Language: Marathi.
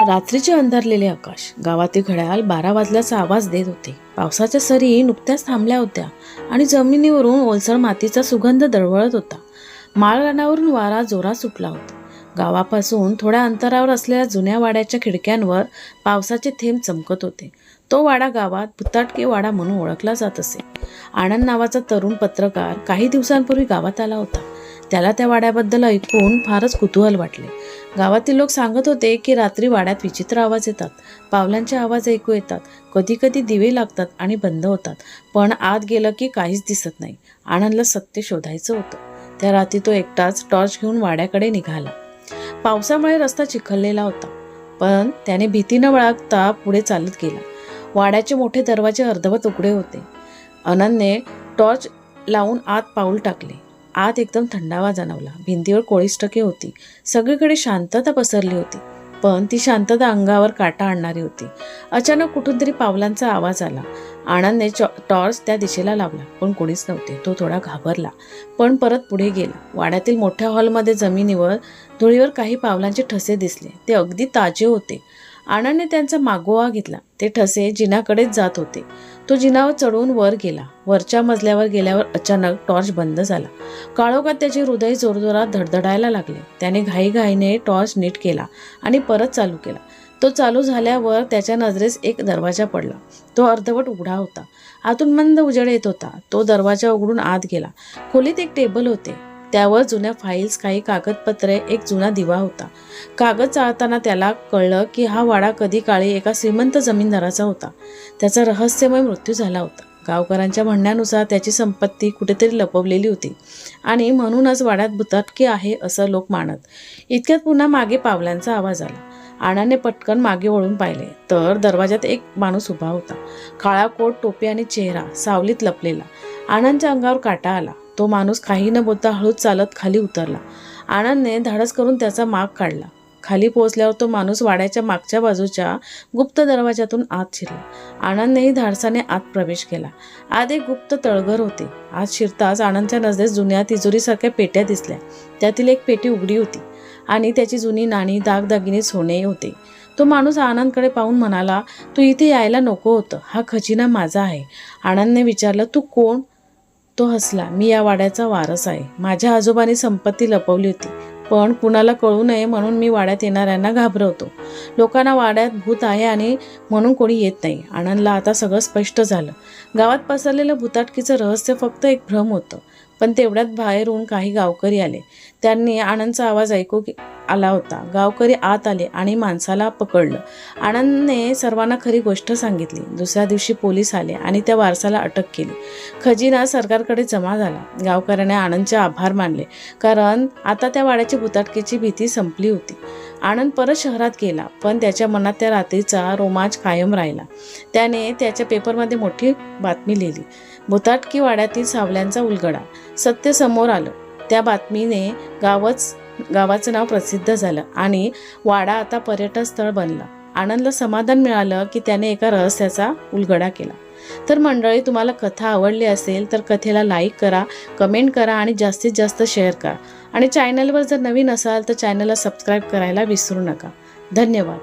रात्रीचे अंधारलेले आकाश, गावातील घड्याळ 12 वाजल्याचा आवाज देत होते. पावसाच्या सरी नुकत्याच थांबल्या होत्या आणि जमिनीवरून ओलसर मातीचा सुगंध दळवळत होता. माळरानावरून वारा जोरात सुटला होता. गावापासून थोड्या अंतरावर असलेल्या जुन्या वाड्याच्या खिडक्यांवर पावसाचे थेंब चमकत होते. तो वाडा गावात भुताटकी वाडा म्हणून ओळखला जात असे. आनंद नावाचा तरुण पत्रकार काही दिवसांपूर्वी गावात आला होता. त्याला त्या वाड्याबद्दल ऐकून फारच कुतूहल वाटले. गावातील लोक सांगत होते की रात्री वाड्यात विचित्र आवाज येतात, पावलांचे आवाज ऐकू येतात, कधी कधी दिवे लागतात आणि बंद होतात, पण आत गेलं की काहीच दिसत नाही. आनंदला सत्य शोधायचं होतं. त्या रात्री तो एकटाच टॉर्च घेऊन वाड्याकडे निघाला. पावसामुळे रस्ता चिखललेला होता, पण त्याने भीती न बाळगता पुढे चालत गेला. वाड्याचे मोठे दरवाजे अर्धवट उघडे होते. आनंदने टॉर्च लावून आत पाऊल टाकले. आत एकदम थंडावा जाणवला. भिंतीवर कोळीष्टके होती. सगळीकडे शांतता पसरली होती, पण ती शांतता अंगावर काटा आणणारी होती. अचानक कुठून तरी पावलांचा आवाज आला. आनंदने टॉर्च त्या दिशेला लावला, पण कोणीच नव्हते. तो थोडा घाबरला, पण परत पुढे गेला. वाड्यातील मोठ्या हॉलमध्ये जमिनीवर धुळीवर काही पावलांचे ठसे दिसले. ते अगदी ताजे होते. आनंदने त्यांचा मागोवा घेतला. ते ठसे जिन्याकडेच जात होते. तो जिनावर चढून वर गेला. वरच्या मजल्यावर गेल्यावर अचानक टॉर्च बंद झाला. काळोखात त्याचे हृदय जोरजोरात धडधडायला लागले. त्याने घाईघाईने टॉर्च नीट केला आणि परत चालू केला. तो चालू झाल्यावर त्याच्या नजरेस एक दरवाजा पडला. तो अर्धवट उघडा होता. आतून मंद उजेड येत होता. तो दरवाजा उघडून आत गेला. खोलीत एक टेबल होते. त्यावर जुन्या फाईल्स, काही कागदपत्रे, एक जुना दिवा होता. कागद चाळताना त्याला कळलं की हा वाडा कधी काळी एका श्रीमंत जमीनदाराचा होता. त्याचा रहस्यमय मृत्यू झाला होता. गावकऱ्यांच्या म्हणण्यानुसार त्याची संपत्ती कुठेतरी लपवलेली होती आणि म्हणूनच वाड्यात भुताटकी आहे असं लोक मानत. इतक्यात पुन्हा मागे पावलांचा आवाज आला. आनंदने पटकन मागे वळून पाहिले तर दरवाजात एक माणूस उभा होता. काळा कोट, टोपी आणि चेहरा सावलीत लपलेला. आनंदच्या अंगावर काटा आला. तो माणूस काही न बोलता हळूच चालत खाली उतरला. आनंदने धाडस करून त्याचा माग काढला. खाली पोहोचल्यावर तो माणूस वाड्याच्या मागच्या बाजूच्या गुप्त दरवाजातून आत शिरला. आनंदनेही धाडसाने आत प्रवेश केला. आत एक गुप्त तळघर होते. आत शिरताच आनंदच्या नजरेस जुन्या तिजोरीसारख्या पेट्या दिसल्या. त्यातील एक पेटी उघडी होती आणि त्याची जुनी नाणी, दागदागिने, सोने होते. तो माणूस आनंदकडे पाहून म्हणाला, तू इथे यायला नको होतं. हा खजिना माझा आहे. आनंदने विचारलं, तू कोण? तो हसला, मी या वाड्याचा वारस आहे. माझ्या आजोबांनी संपत्ती लपवली होती, पण कुणाला कळू नये म्हणून मी वाड्यात येणाऱ्यांना घाबरवतो. लोकांना वाड्यात भूत आहे आणि म्हणून कोणी येत नाही. आनंदला आता सगळं स्पष्ट झालं. गावात पसरलेलं भुताटकीचं रहस्य फक्त एक भ्रम होतं. पण तेवढ्यात बाहेरून काही गावकरी आले. त्यांनी आनंदचा आवाज ऐकू आला होता. गावकरी आत आले आणि माणसाला पकडलं. आनंदने सर्वांना खरी गोष्ट सांगितली. दुसऱ्या दिवशी पोलीस आले आणि त्या वारसाला अटक केली. खजिना सरकारकडे जमा झाला. गावकऱ्याने आनंदचे आभार मानले, कारण आता त्या वाड्याची भुताटकीची भीती संपली होती. आनंद परत शहरात गेला, पण त्याच्या मनात त्या रात्रीचा रोमांच कायम राहिला. त्याने त्याच्या पेपरमध्ये मोठी बातमी लिहिली, भुताटकी वाड्यातील सावल्यांचा उलगडा. सत्य समोर आलं. त्या बातमीने गावाचं नाव प्रसिद्ध झालं आणि वाडा आता पर्यटन स्थळ बनला. आनंदला समाधान मिळालं की त्याने एका रहस्याचा उलगडा केला. तर मंडळी, तुम्हाला कथा आवडली असेल तर कथेला लाईक करा, कमेंट करा आणि जास्तीत जास्त शेअर करा. आणि चॅनलवर जर नवीन असाल तर चॅनलला सबस्क्राईब करायला विसरू नका. धन्यवाद.